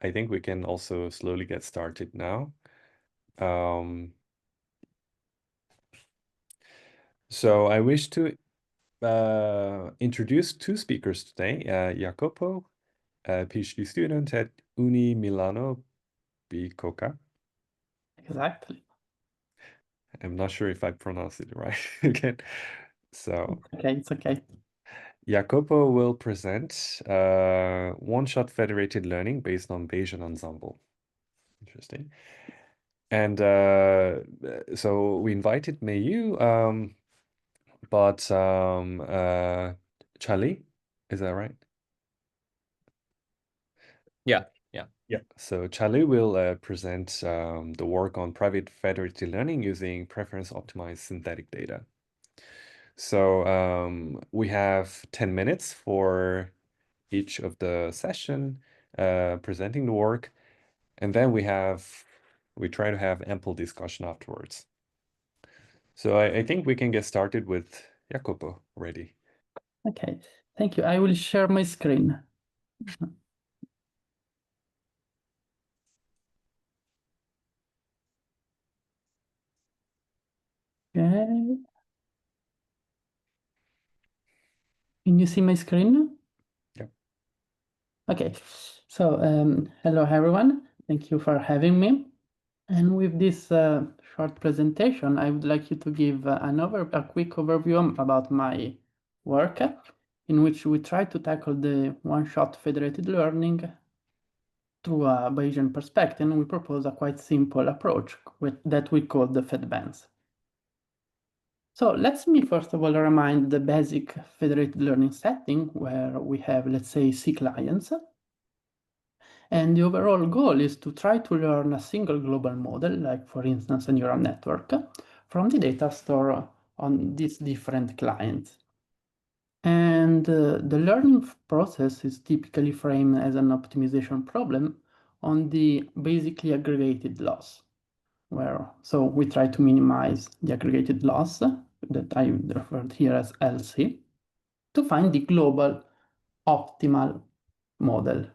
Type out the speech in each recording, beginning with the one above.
I think we can also slowly get started now. So I wish to introduce two speakers today, Jacopo, a PhD student at Uni Milano Bicocca. Exactly. I'm not sure if I pronounced it right again. So It's okay. Jacopo will present one-shot federated learning based on Bayesian Ensemble. Interesting. And so we invited Mei-Yu, but Charlie, is that right? Yeah. Yeah. So Charlie will present the work on private federated learning using preference-optimized synthetic data. So we have 10 minutes for each of the session presenting the work, and then we try to have ample discussion afterwards. So I think we can get started with Jacopo already. Okay, thank you. I will share my screen. Okay. Can you see my screen? Yeah. Okay, so hello everyone. Thank you for having me. And with this short presentation, I would like you to give a quick overview about my work, in which we try to tackle the one-shot federated learning through a Bayesian perspective, and we propose a quite simple approach that we call the FedML. So let me first of all remind the basic federated learning setting where we have, let's say, C clients. And the overall goal is to try to learn a single global model, like for instance, a neural network, from the data stored on these different clients. And the learning process is typically framed as an optimization problem on the basically aggregated loss, so we try to minimize the aggregated loss that I referred here as LC to find the global optimal model.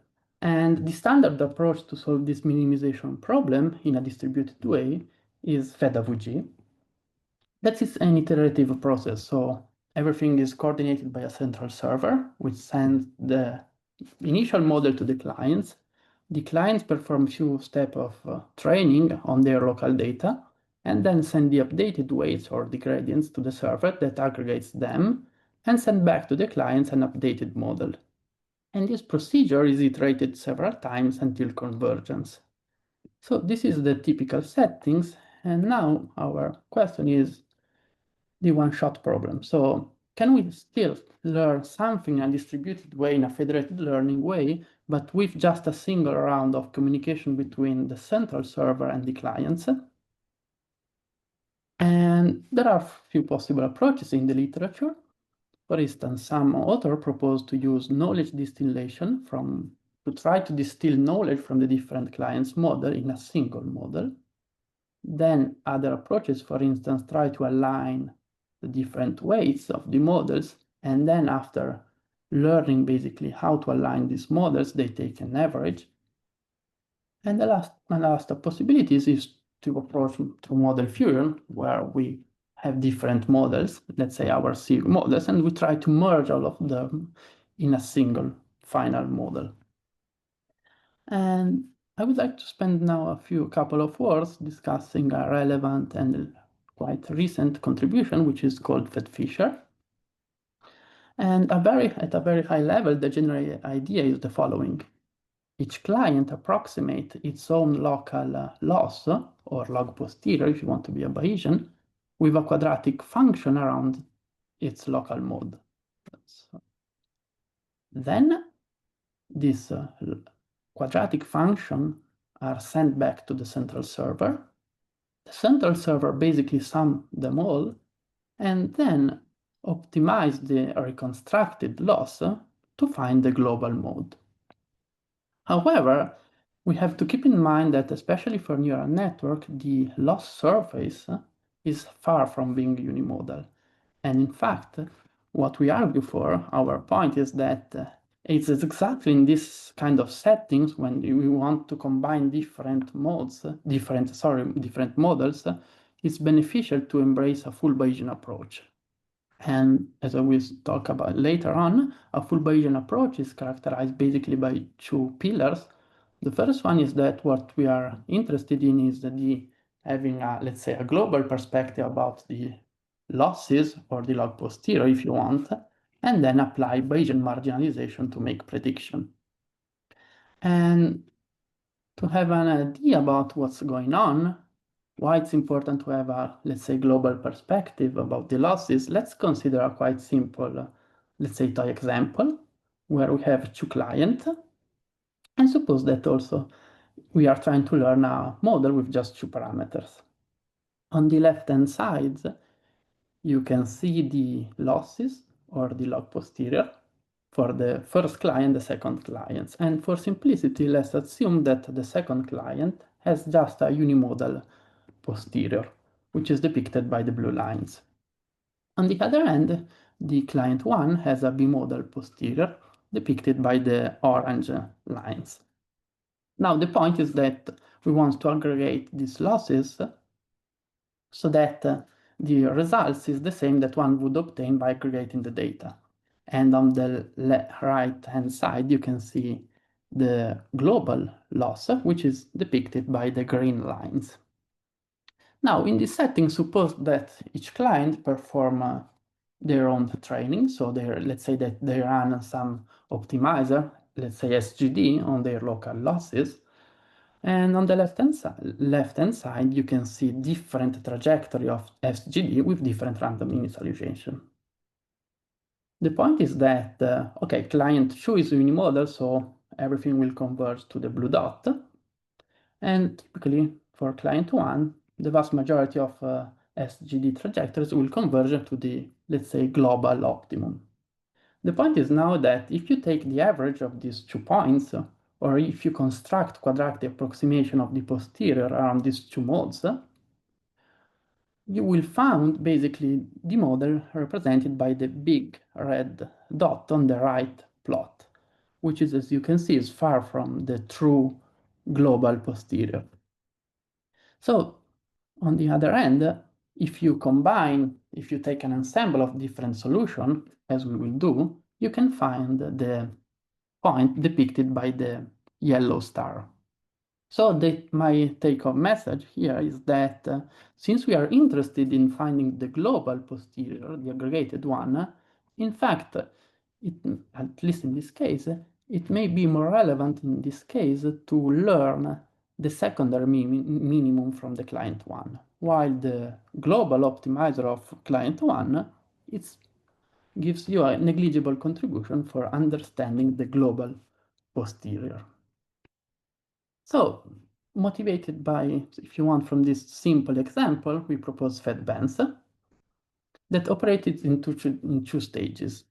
And the standard approach to solve this minimization problem in a distributed way is FedAVG. That is an iterative process, so everything is coordinated by a central server, which sends the initial model to the clients. The clients perform few steps of training on their local data, and then send the updated weights or the gradients to the server that aggregates them, and send back to the clients an updated model. And this procedure is iterated several times until convergence. So this is the typical settings, and now our question is the one-shot problem. So can we still learn something in a distributed way, in a federated learning way, but with just a single round of communication between the central server and the clients? And there are a few possible approaches in the literature. For instance, some authors propose to use knowledge distillation to try to distill knowledge from the different clients' model in a single model. Then other approaches, for instance, try to align the different weights of the models, and then after learning basically how to align these models, they take an average. And the last possibilities is to approach through model fusion, where we have different models, let's say our C models, and we try to merge all of them in a single final model. And I would like to spend now a couple of words discussing a relevant and quite recent contribution, which is called FedFisher. And at a very high level, the general idea is the following. Each client approximates its own local loss, or log posterior if you want to be a Bayesian, with a quadratic function around its local mode. Then this quadratic function are sent back to the central server. The central server basically sums them all and then optimize the reconstructed loss to find the global mode. However, we have to keep in mind that especially for neural network, the loss surface is far from being unimodal. And in fact, what we argue for, our point is that it's exactly in this kind of settings when we want to combine different models, it's beneficial to embrace a full Bayesian approach. And as I will talk about later on, a full Bayesian approach is characterized basically by two pillars. The first one is that what we are interested in is having a, let's say, a global perspective about the losses or the log posterior, if you want, and then apply Bayesian marginalization to make prediction. And to have an idea about what's going on, why it's important to have a, let's say, global perspective about the losses, let's consider a quite simple, let's say, toy example, where we have two clients, and suppose that also we are trying to learn a model with just two parameters. On the left-hand side, you can see the losses or the log posterior for the first client, the second client. And for simplicity, let's assume that the second client has just a unimodal posterior, which is depicted by the blue lines. On the other hand, the client 1 has a bimodal posterior, depicted by the orange lines. Now, the point is that we want to aggregate these losses so that the results is the same that one would obtain by aggregating the data. And on the right-hand side, you can see the global loss, which is depicted by the green lines. Now, in this setting, suppose that each client perform their own training. So let's say that they run some optimizer, let's say SGD, on their local losses. And on the left-hand side, you can see different trajectory of SGD with different random initialization. The point is that, okay, client 2 is unimodal, so everything will converge to the blue dot. And typically, for client 1, the vast majority of SGD trajectories will converge to the, let's say, global optimum. The point is now that if you take the average of these 2 points, or if you construct quadratic approximation of the posterior around these 2 modes, you will find basically the model represented by the big red dot on the right plot, which is, as you can see, is far from the true global posterior. So, on the other hand, if you take an ensemble of different solutions, as we will do, you can find the point depicted by the yellow star. So my take-home message here is that since we are interested in finding the global posterior, the aggregated one, in fact, at least in this case, it may be more relevant in this case to learn the secondary minimum from the client 1, while the global optimizer of client 1 gives you a negligible contribution for understanding the global posterior. So, motivated by, if you want, from this simple example, we propose FedBands that operated in two stages.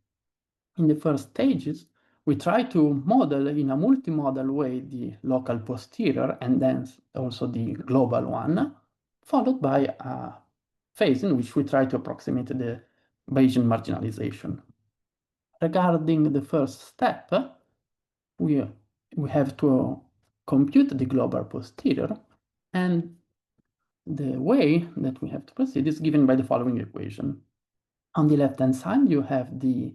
In the first stages, we try to model in a multimodal way the local posterior and then also the global one, followed by a phase in which we try to approximate the Bayesian marginalization. Regarding the first step, we have to compute the global posterior, and the way that we have to proceed is given by the following equation. On the left-hand side, you have the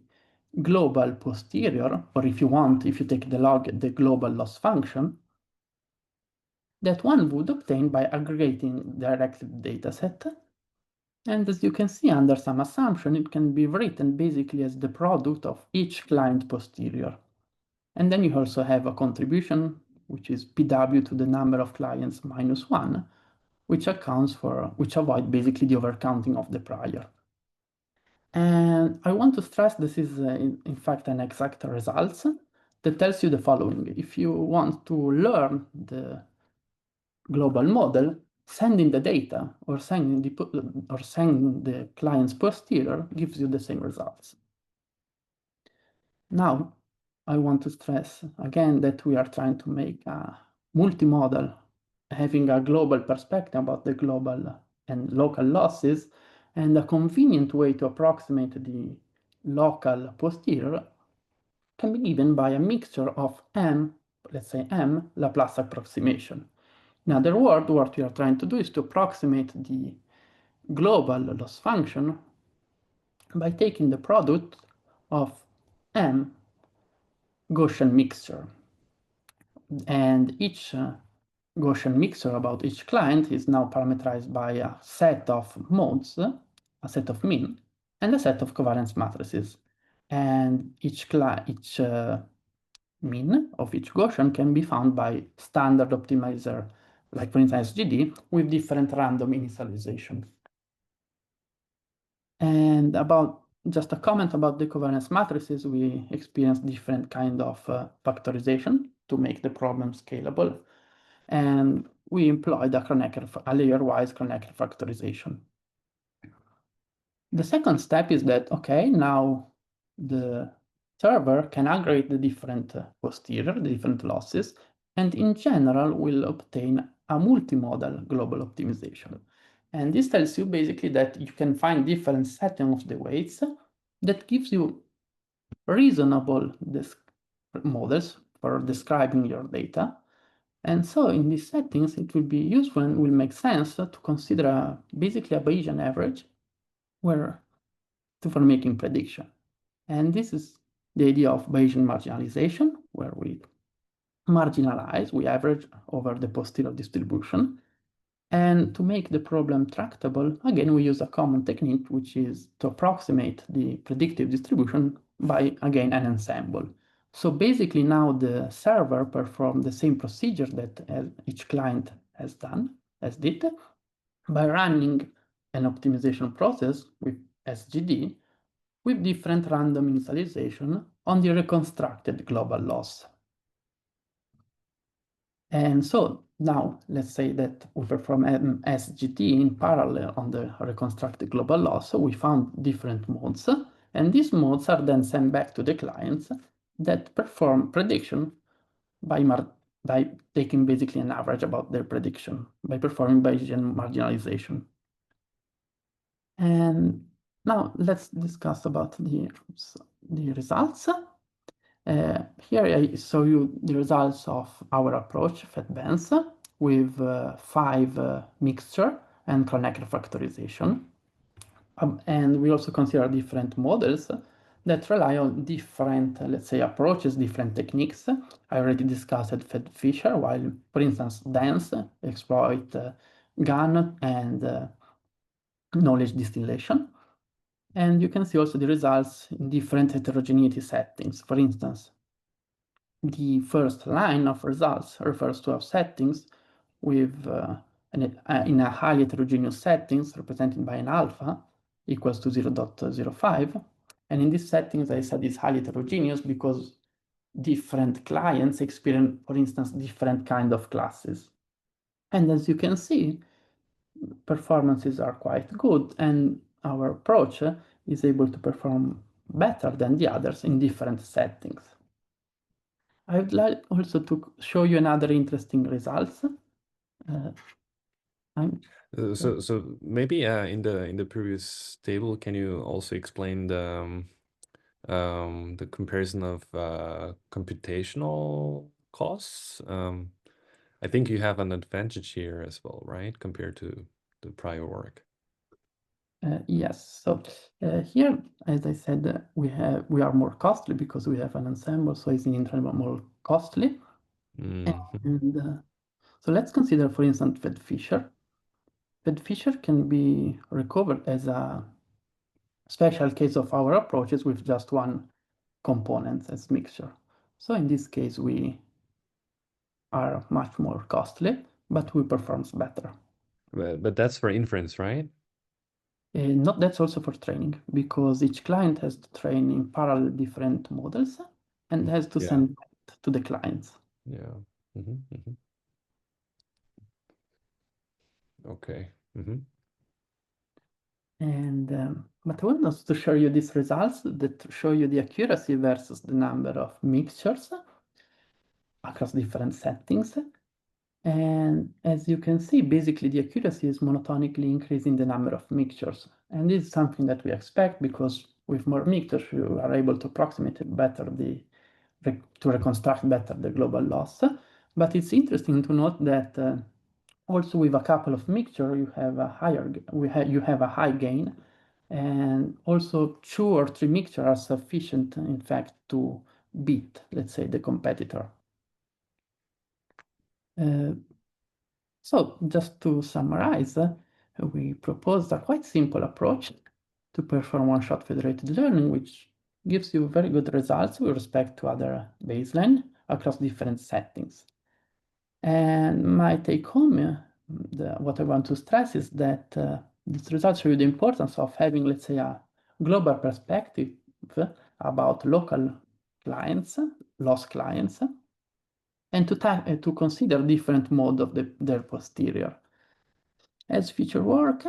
global posterior, or if you take the log, the global loss function, that one would obtain by aggregating directly the dataset. And as you can see, under some assumption, it can be written basically as the product of each client posterior. And then you also have a contribution, which is PW to the number of clients minus 1, which avoid basically the overcounting of the prior. And I want to stress this is in fact an exact result that tells you the following. If you want to learn the global model, sending the data or sending the client's posterior gives you the same results. Now, I want to stress again that we are trying to make a multimodal, having a global perspective about the global and local losses, and a convenient way to approximate the local posterior can be given by a mixture of m, let's say m, Laplace approximation. In other words, what we are trying to do is to approximate the global loss function by taking the product of m Gaussian mixture. And each Gaussian mixture about each client is now parameterized by a set of modes, a set of mean, and a set of covariance matrices. And each mean of each Gaussian can be found by standard optimizer, like for instance SGD, with different random initialization. And about just a comment about the covariance matrices, we experience different kind of factorization to make the problem scalable. And we employed a layer-wise Kronecker factorization. The second step is that, okay, now the server can aggregate the different posterior, the different losses, and in general will obtain a multimodal global optimization. And this tells you basically that you can find different settings of the weights that gives you reasonable models for describing your data. And so in these settings, it will be useful and will make sense to consider basically a Bayesian average for making prediction. And this is the idea of Bayesian marginalization, where we average over the posterior distribution. And to make the problem tractable, again, we use a common technique, which is to approximate the predictive distribution by, again, an ensemble. So basically now the server performs the same procedure that each client did, by running an optimization process with SGD with different random initialization on the reconstructed global loss. And so now let's say that we perform SGT in parallel on the reconstructed global loss. So we found different modes, and these modes are then sent back to the clients that perform prediction by taking basically an average about their prediction by performing Bayesian marginalization. And now let's discuss about the results. Here I show you the results of our approach, FedBens, with 5 mixture and Kronecker factorization. And we also consider different models that rely on different, let's say, approaches, different techniques. I already discussed Fed-Fisher, while, for instance, DENSE exploit GAN and knowledge distillation. And you can see also the results in different heterogeneity settings. For instance, the first line of results refers to our settings with in a highly heterogeneous settings represented by an alpha equals to 0.05. And in these settings, I said it's highly heterogeneous because different clients experience, for instance, different kind of classes. And as you can see, performances are quite good, and our approach is able to perform better than the others in different settings. I would like also to show you another interesting results. So maybe in the previous table, can you also explain the comparison of computational costs? I think you have an advantage here as well, right, compared to the prior work. Yes. So here, as I said, we are more costly because we have an ensemble, so it's in interval more costly. And so let's consider, for instance, Fed-Fisher. Fed-Fisher can be recovered as a special case of our approaches with just one component as mixture. So in this case, we are much more costly, but we performs better. But that's for inference, right? Not that's also for training, because each client has to train in parallel different models and has to send to the clients. Yeah. Okay. And but I want also to show you these results that show you the accuracy versus the number of mixtures across different settings. And as you can see, basically the accuracy is monotonically increasing the number of mixtures. And this is something that we expect because with more mixtures, you are able to approximate better the to reconstruct better the global loss. But it's interesting to note that also with a couple of mixture, you have a you have a high gain, and also 2 or 3 mixture are sufficient, in fact, to beat, let's say, the competitor. So just to summarize, we proposed a quite simple approach to perform one-shot federated learning, which gives you very good results with respect to other baseline across different settings. And my take home, what I want to stress is that these results show you the importance of having, let's say, a global perspective about local clients, loss clients, and to consider different mode of their posterior. As future work,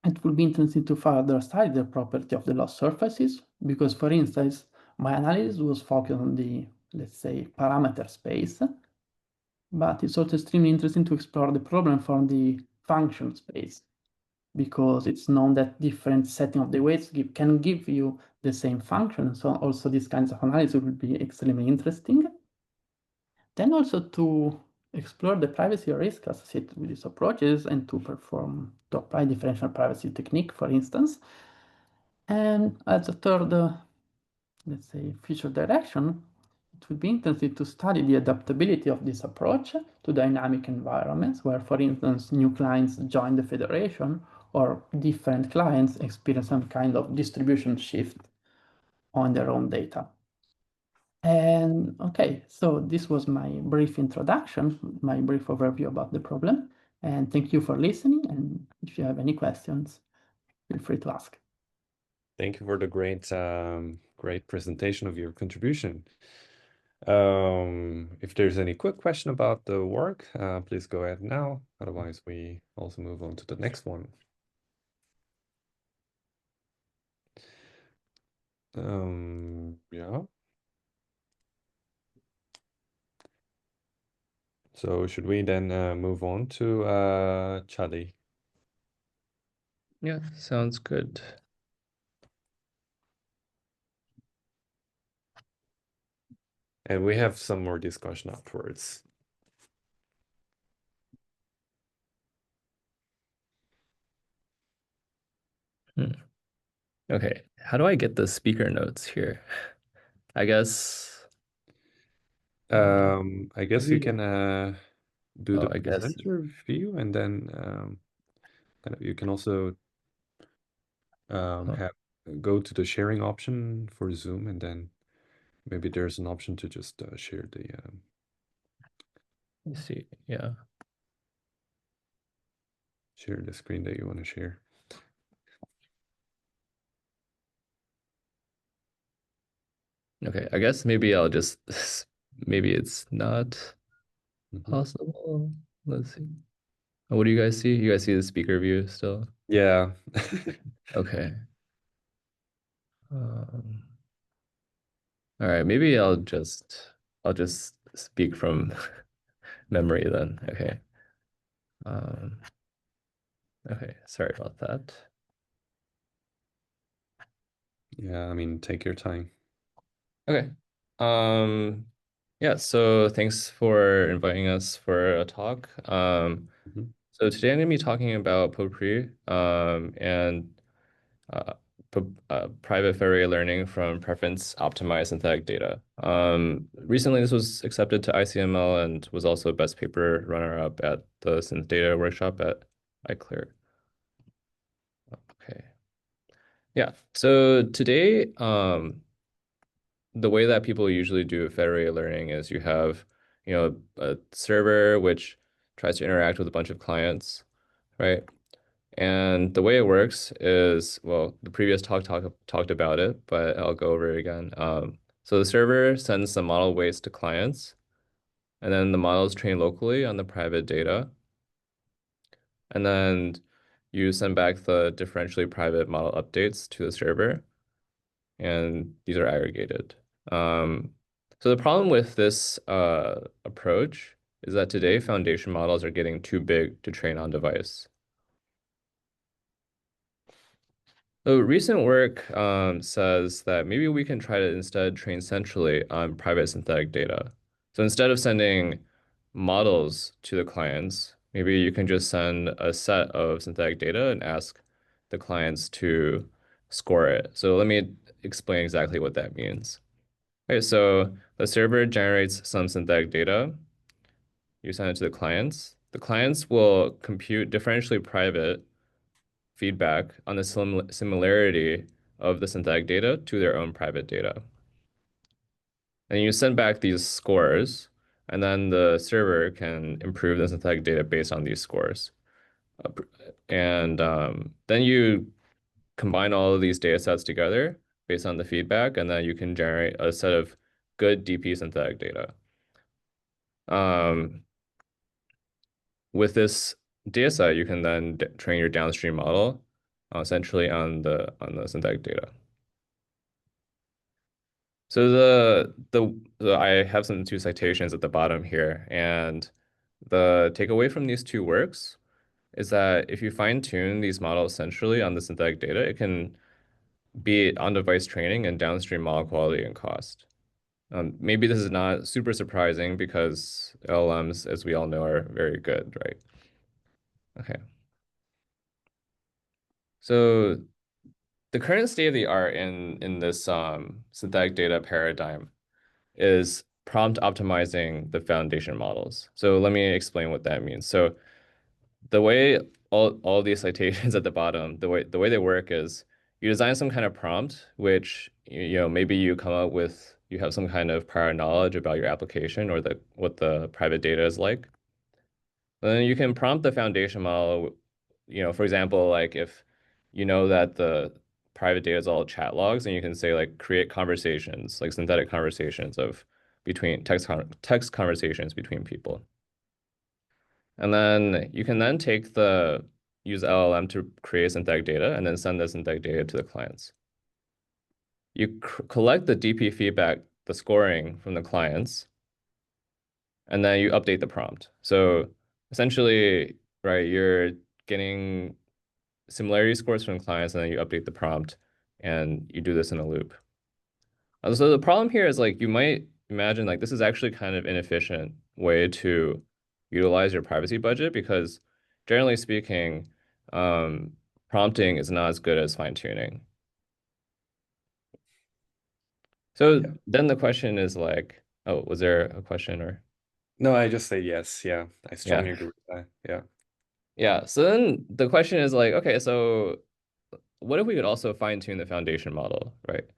it will be interesting to further study the property of the loss surfaces, because, for instance, my analysis was focused on the, let's say, parameter space, but it's also extremely interesting to explore the problem from the function space, because it's known that different setting of the weights can give you the same function. So also these kinds of analysis will be extremely interesting. Then also to explore the privacy risk associated with these approaches and to apply differential privacy technique, for instance. And as a third, let's say, future direction, it would be interesting to study the adaptability of this approach to dynamic environments where, for instance, new clients join the federation or different clients experience some kind of distribution shift on their own data. And okay, so this was my brief introduction, my brief overview about the problem. And thank you for listening. And if you have any questions, feel free to ask. Thank you for the great presentation of your contribution. If there's any quick question about the work, please go ahead now. Otherwise, we also move on to the next one. Yeah. So should we then move on to Charlie? Yeah, sounds good. And we have some more discussion afterwards. Okay, how do I get the speaker notes here? I guess. I guess you can do the I guess. presenter view, and then you can also go to the sharing option for Zoom, and then maybe there's an option to just share the. Let me see. Yeah. Share the screen that you want to share. Okay, I guess maybe I'll just maybe it's not possible. Let's see. What do you guys see? You guys see the speaker view still? Yeah. Okay. All right, maybe I'll just speak from memory then. Okay. Okay, sorry about that. Yeah, I mean, take your time. Okay. Yeah, so thanks for inviting us for a talk. So today I'm going to be talking about potpourri and private federated learning from preference optimized synthetic data. Recently, this was accepted to ICML and was also best paper runner-up at the synth data workshop at iClear. Okay. Yeah, so today, the way that people usually do federated learning is you have, a server which tries to interact with a bunch of clients, right? And the way it works is, well, the previous talked about it, but I'll go over it again. So the server sends the model weights to clients, and then the model is trained locally on the private data. And then you send back the differentially private model updates to the server, and these are aggregated. So the problem with this approach is that today foundation models are getting too big to train on device. So recent work says that maybe we can try to instead train centrally on private synthetic data. So instead of sending models to the clients, maybe you can just send a set of synthetic data and ask the clients to score it. So let me explain exactly what that means. Okay, so the server generates some synthetic data. You send it to the clients. The clients will compute differentially private feedback on the similarity of the synthetic data to their own private data. And you send back these scores, and then the server can improve the synthetic data based on these scores. And then you combine all of these data sets together based on the feedback, and then you can generate a set of good DP synthetic data. With this data set, you can then train your downstream model essentially on the synthetic data. So I have some two citations at the bottom here, and the takeaway from these two works is that if you fine tune these models centrally on the synthetic data, it can beat on-device training and downstream model quality and cost. Maybe this is not super surprising because LLMs, as we all know, are very good, right? Okay. So the current state of the art in this synthetic data paradigm is prompt optimizing the foundation models. So let me explain what that means. So the way all these citations at the bottom, the way they work is you design some kind of prompt, which maybe you come up with, you have some kind of prior knowledge about your application or what the private data is like. Then you can prompt the foundation model, for example, like if you know that the private data is all chat logs, and you can say like create conversations, like synthetic conversations of between text conversations between people. And then you can then use LLM to create synthetic data and then send the synthetic data to the clients. You collect the DP feedback, the scoring from the clients, and then you update the prompt. So essentially, right, you're getting similarity scores from clients, and then you update the prompt, and you do this in a loop. So the problem here is like you might imagine like this is actually kind of inefficient way to utilize your privacy budget because generally speaking, prompting is not as good as fine tuning. So Yeah. then the question is like, oh, was there a question or? No, I just say yes. Yeah, I strongly Yeah. agree with that. Yeah. Yeah. So then the question is like, okay, so what if we could also fine tune the foundation model, right?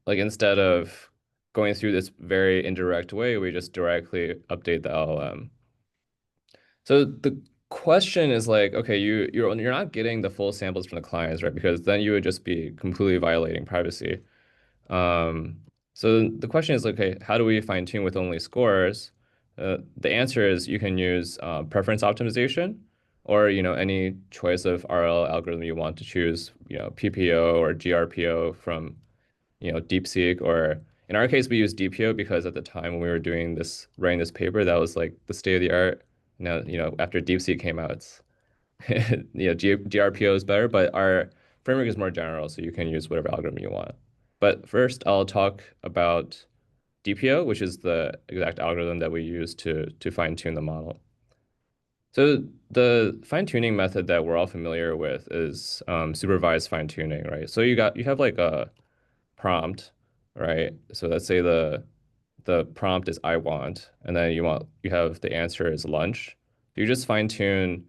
Like instead of going through this very indirect way, we just directly update the LLM. So the question is like, okay, you're not getting the full samples from the clients, right? Because then you would just be completely violating privacy. Um, so the question is, okay, how do we fine tune with only scores? The answer is you can use preference optimization, or any choice of RL algorithm you want to choose, PPO or GRPO from DeepSeek, or in our case, we use DPO because at the time when we were writing this paper, that was like the state of the art. Now, after DeepSeek came out, it's GRPO is better, but our framework is more general, so you can use whatever algorithm you want. But first, I'll talk about DPO, which is the exact algorithm that we use to fine tune the model. So the fine tuning method that we're all familiar with is supervised fine tuning, right? So you have like a prompt, right? So let's say the prompt is I want, and then you have the answer is lunch. You just fine tune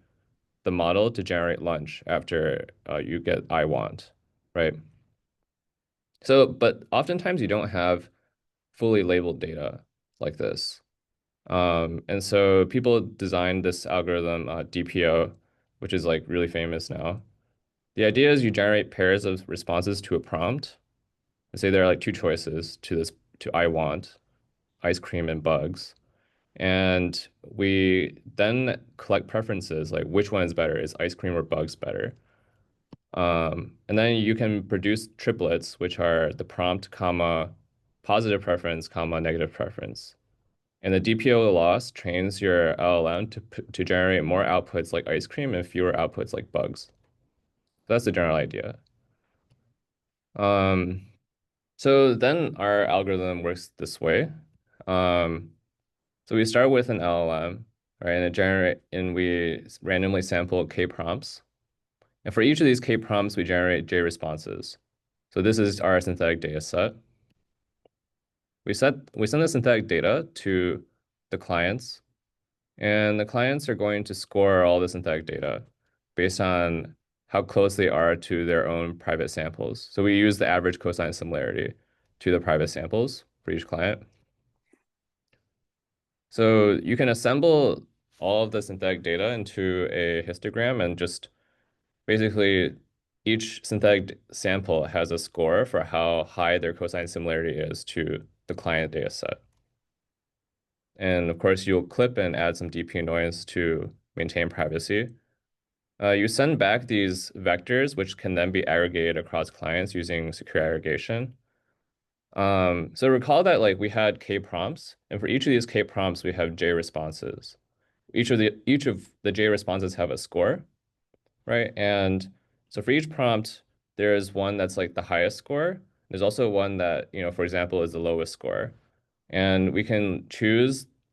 the model to generate lunch after you get I want, right? So, but oftentimes you don't have fully labeled data like this. And so people designed this algorithm, DPO, which is like really famous now. The idea is you generate pairs of responses to a prompt. Let's say there are like two choices to I want, ice cream and bugs. And we then collect preferences, like which one is better? Is ice cream or bugs better? And then you can produce triplets, which are the prompt, comma, positive preference, comma, negative preference. And the DPO loss trains your LLM to generate more outputs like ice cream and fewer outputs like bugs. that's the general idea. So then our algorithm works this way. So we start with an LLM, right? And we randomly sample k prompts. And for each of these k prompts, we generate j responses. So this is our synthetic data set. We send the synthetic data to the clients, and the clients are going to score all the synthetic data based on how close they are to their own private samples. So we use the average cosine similarity to the private samples for each client. So you can assemble all of the synthetic data into a histogram, and just basically each synthetic sample has a score for how high their cosine similarity is to the client data set. And of course, you'll clip and add some DP noise to maintain privacy. You send back these vectors, which can then be aggregated across clients using secure aggregation. So recall that like we had k prompts, and for each of these k prompts, we have j responses. Each of the j responses have a score, right? And so for each prompt, there's one that's like the highest score. There's also one that, for example, is the lowest score. And we can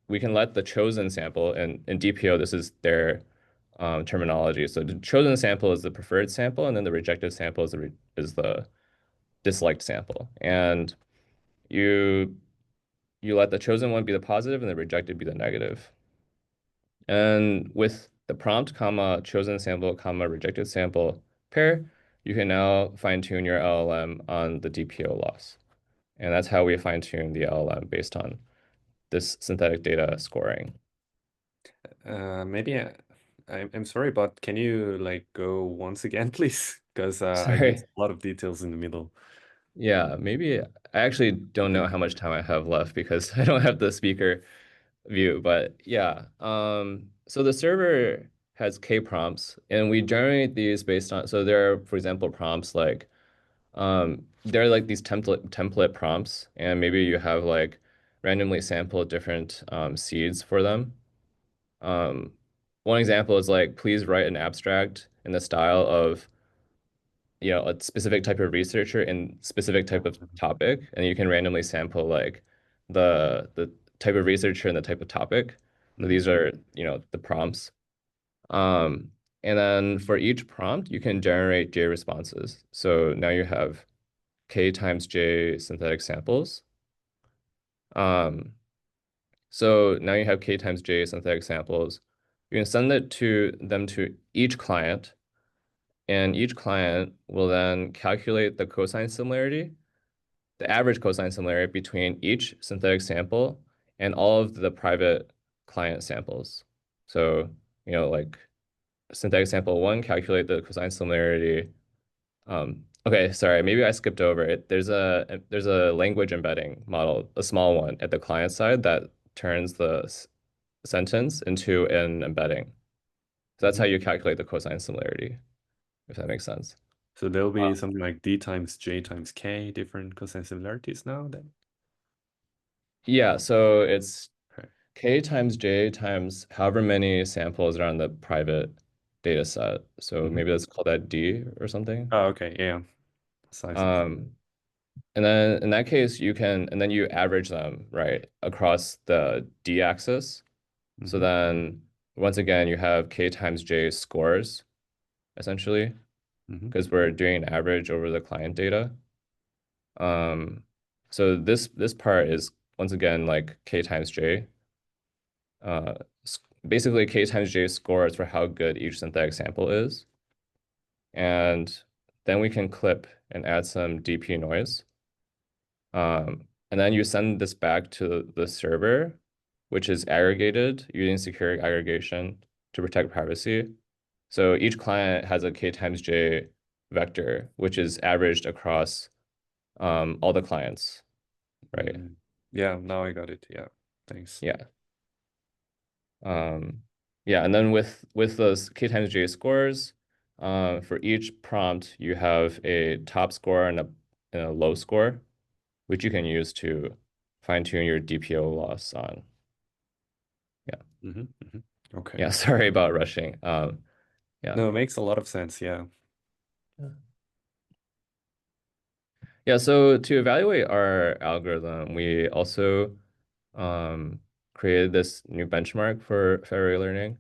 let the chosen sample, and in DPO, this is their terminology. So the chosen sample is the preferred sample, and then the rejected sample is the disliked sample. And you let the chosen one be the positive and the rejected be the negative. And with the prompt, comma, chosen sample, comma, rejected sample pair, you can now fine tune your LLM on the DPO loss. And that's how we fine tune the LLM based on this synthetic data scoring. Maybe I'm sorry, but can you like go once again, please? Because I Sorry. missed a lot of details in the middle. Yeah, maybe I actually don't know Okay. how much time I have left because I don't have the speaker view, but yeah. So the server has k prompts, and we generate these based on, so there are, for example, prompts like there are like these template prompts, and maybe you have like randomly sampled different seeds for them. Um, One example is like, please write an abstract in the style of, a specific type of researcher in specific type of topic, and you can randomly sample like the type of researcher and the type of topic. So Mhm. these are, the prompts. Um, and then for each prompt, you can generate J responses. So now you have K times J synthetic samples. Um, so now you have K times J synthetic samples. You can send it to each client, and each client will then calculate the cosine similarity, the average cosine similarity between each synthetic sample and all of the private client samples. So, like synthetic sample one, calculate the cosine similarity. Okay, sorry, maybe I skipped over it. There's a language embedding model, a small one at the client side that turns the sentence into an embedding. So that's how Mhm. you calculate the cosine similarity, if that makes sense. So there'll Uh, be something like D times J times K, different cosine similarities now then. yeah, so it's Okay. k times j times however many samples are on the private data set. So Mhm. maybe let's call that D or something. Oh, okay, yeah. Sizes. Um, And then in that case, and then you average them, right, across the d-axis. So Mhm. then once again, you have k times j scores, essentially, Mhm. because we're doing an average over the client data. Um, so this part is once again like k times j. Uh, Basically, k times j scores for how good each synthetic sample is. And then we can clip and add some DP noise. And then you send this back to the server, which is aggregated using secure aggregation to protect privacy. So each client has a k times j vector, which is averaged across all the clients, right? Mm. Yeah, now I got it. Yeah. Thanks. Yeah. Yeah, and then with those k times j scores, for each prompt, you have a top score and a low score, which you can use to fine tune your DPO loss on. Yeah. Mhm. Okay. Yeah. Sorry about rushing. Yeah. No, it makes a lot of sense. Yeah. Yeah, so to evaluate our algorithm, we also created this new benchmark for federated learning.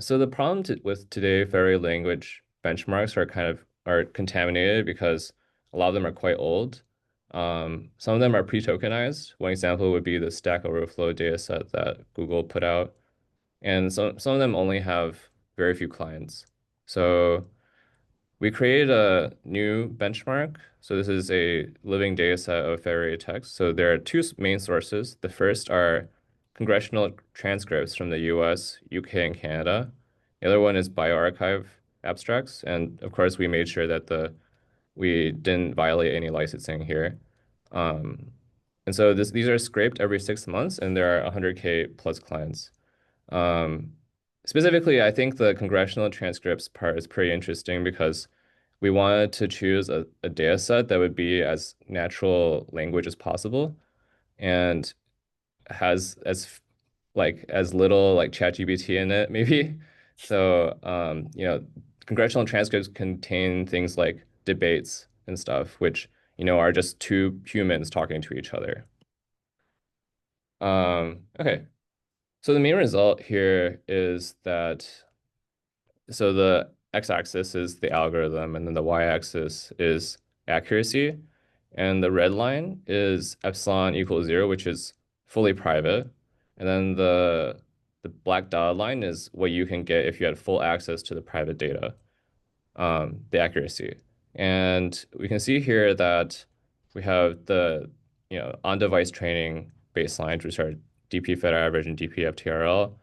So the problem with today federated language benchmarks are contaminated because a lot of them are quite old. Some of them are pre-tokenized. One example would be the Stack Overflow dataset that Google put out. And some of them only have very few clients. So we created a new benchmark. So this is a living data set of federated text. So there are two main sources. The first are congressional transcripts from the US, UK, and Canada. The other one is bioarchive abstracts. And of course, we made sure that we didn't violate any licensing here. And so these are scraped every 6 months, and there are 100K plus clients. Um, Specifically, I think the congressional transcripts part is pretty interesting because we wanted to choose a data set that would be as natural language as possible and has as little like ChatGPT in it, maybe. So, congressional transcripts contain things like debates and stuff, which, are just two humans talking to each other. Okay. So the main result here is that so the x-axis is the algorithm, and then the y-axis is accuracy. And the red line is epsilon equals 0, which is fully private. And then the black dotted line is what you can get if you had full access to the private data, the accuracy. And we can see here that we have the on-device training baselines, which are dp-fed average and dp-FTRL.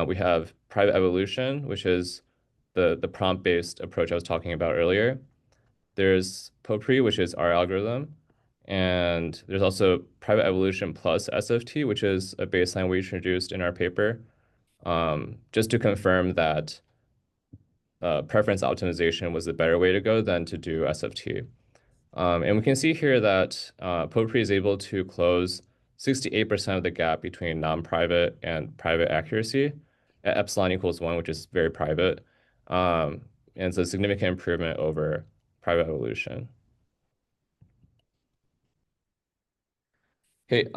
We have private evolution, which is the prompt-based approach I was talking about earlier. There's POPRI, which is our algorithm. And there's also private evolution plus SFT, which is a baseline we introduced in our paper, just to confirm that preference optimization was the better way to go than to do SFT. And we can see here that POPRI is able to close 68% of the gap between non-private and private accuracy at epsilon equals 1, which is very private. And it's a significant improvement over private evolution. Okay,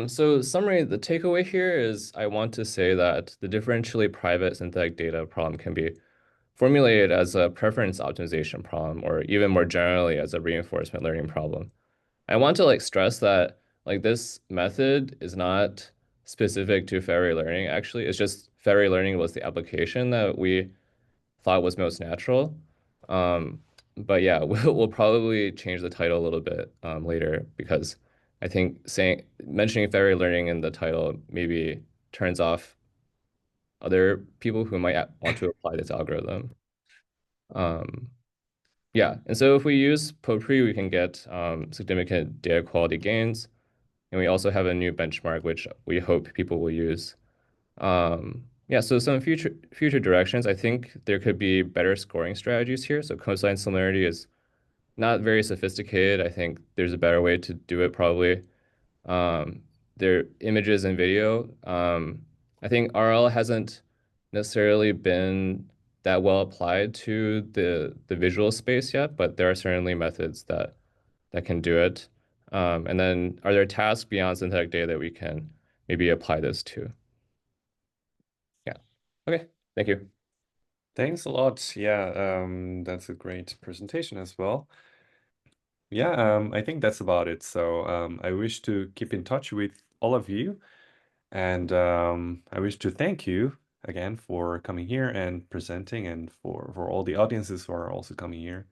so summary, the takeaway here is I want to say that the differentially private synthetic data problem can be formulated as a preference optimization problem, or even more generally as a reinforcement learning problem. I want to stress that this method is not specific to federated learning, actually. It's just federated learning was the application that we thought was most natural. But yeah, we'll probably change the title a little bit later because I think mentioning federated learning in the title maybe turns off other people who might want to apply this algorithm. Yeah, and so if we use POPRI, we can get significant data quality gains. And we also have a new benchmark, which we hope people will use. Yeah, so some future directions, I think there could be better scoring strategies here. So cosine similarity is not very sophisticated. I think there's a better way to do it probably. Their images and video. I think RL hasn't necessarily been that well applied to the visual space yet, but there are certainly methods that can do it. And then are there tasks beyond synthetic data that we can maybe apply this to? Yeah. Okay. Thank you. Thanks a lot. Yeah, that's a great presentation as well. Yeah, I think that's about it. So I wish to keep in touch with all of you, and I wish to thank you again for coming here and presenting, and for all the audiences who are also coming here.